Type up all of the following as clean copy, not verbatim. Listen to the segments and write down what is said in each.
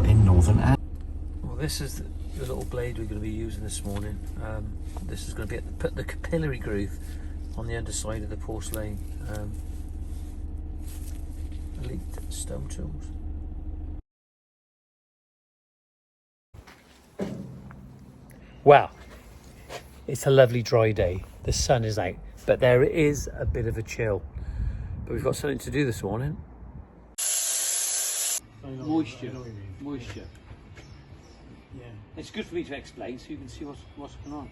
in Northern Ireland. Well, this is the little blade we're going to be using this morning. This is going to be put the capillary groove on the underside of the porcelain elite stone tools. Well, it's a lovely dry day. The sun is out, but there is a bit of a chill. But we've got something to do this morning. Moisture. Yeah. It's good for me to explain so you can see what's going on.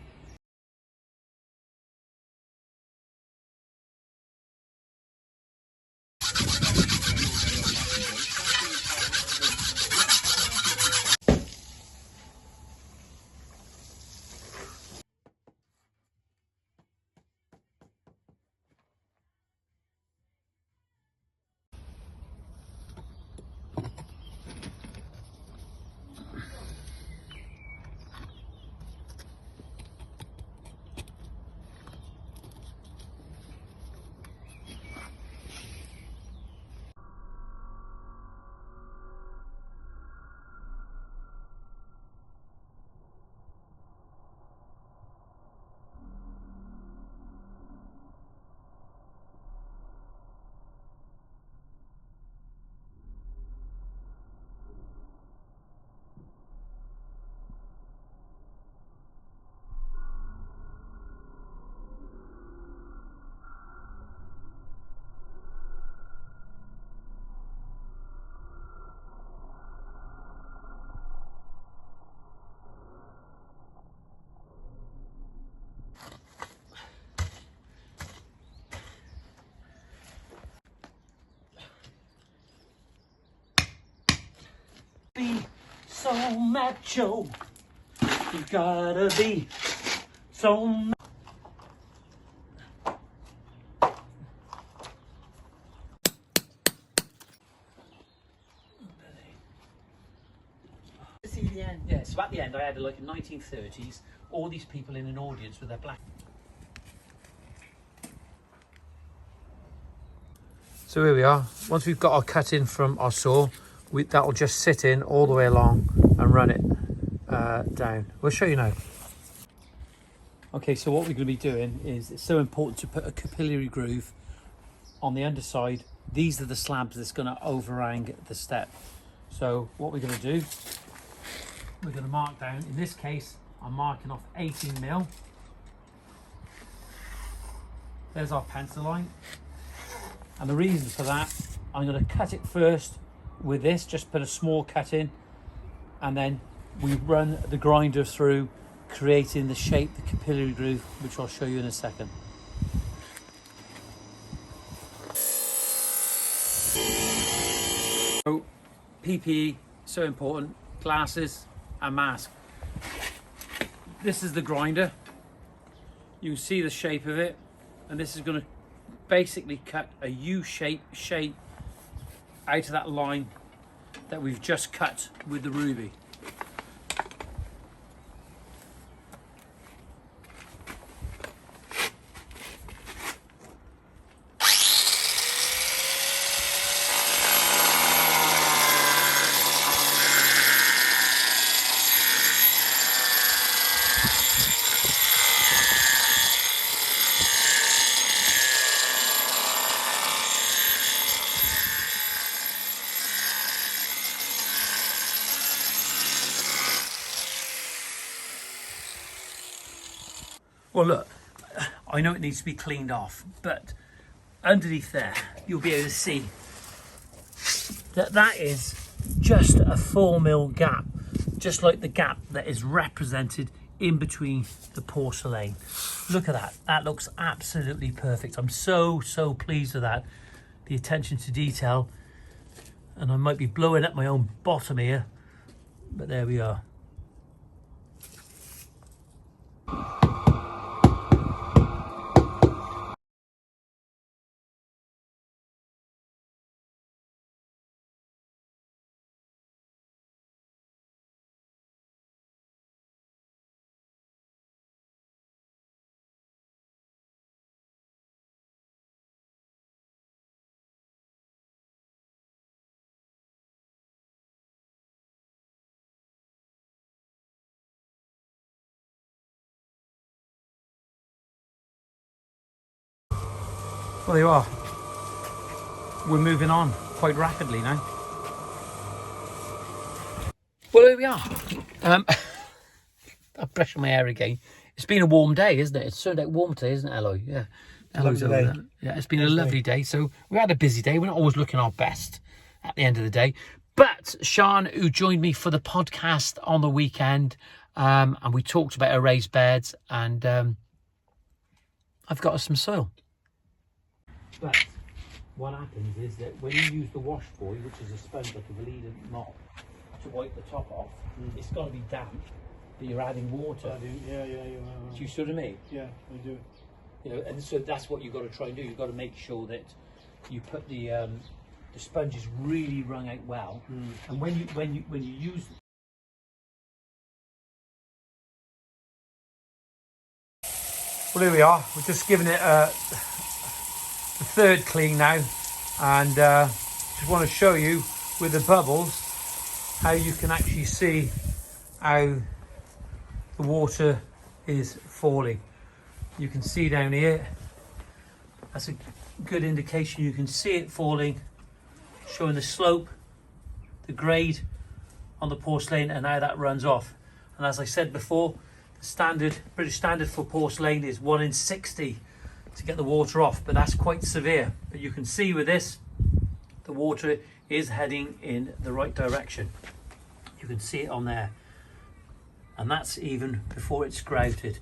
Be so macho. You gotta be so macho. See the end. Yeah, so at the end I had like 1930s, all these people in an audience with their black. So here we are. Once we've got our cut in from our saw, that'll just sit in all the way along and run it down. We'll show you now. Okay, so what we're going to be doing is, it's so important to put a capillary groove on the underside. These are the slabs that's going to overhang the step. So what we're going to do, we're going to mark down, in this case I'm marking off 18mm. There's our pencil line, and the reason for that, I'm going to cut it first with this, just put a small cut in, and then we run the grinder through, creating the shape, the capillary groove, which I'll show you in a second. So PPE, so important, glasses and mask. This is the grinder. You can see the shape of it, and this is going to basically cut a U-shape out of that line that we've just cut with the ruby. Well, look, I know it needs to be cleaned off, but underneath there, you'll be able to see that that is just a 4mm gap, just like the gap that is represented in between the porcelain. Look at that. That looks absolutely perfect. I'm so pleased with that. The attention to detail. And I might be blowing up my own bottom here, but there we are. Well, there you are. We're moving on quite rapidly now. Well, here we are. I'm brushing my hair again. It's been a warm day, isn't it? It's turned out warm today, isn't it, Eloy? Yeah. Eloy's over there. Yeah, it's been a lovely day. So we had a busy day. We're not always looking our best at the end of the day. But Sean, who joined me for the podcast on the weekend, and we talked about our raised beds, and I've got us some soil. But what happens is that when you use the wash boy, which is a sponge like a Veleda mop, to wipe the top off, it's got to be damp, but you're adding water. Yeah. Do you see what I mean? Yeah, I do. You know, and so that's what you've got to try and do. You've got to make sure that you put the sponge is really wrung out well, and when you use. Well, here we are. We're just giving it the third clean now, and just want to show you with the bubbles how you can actually see how the water is falling. You can see down here, that's a good indication. You can see it falling, showing the slope, the grade on the porcelain, and how that runs off. And as I said before, the standard British standard for porcelain is 1 in 60 to get the water off, but that's quite severe. But you can see with this, the water is heading in the right direction. You can see it on there, and that's even before it's grouted.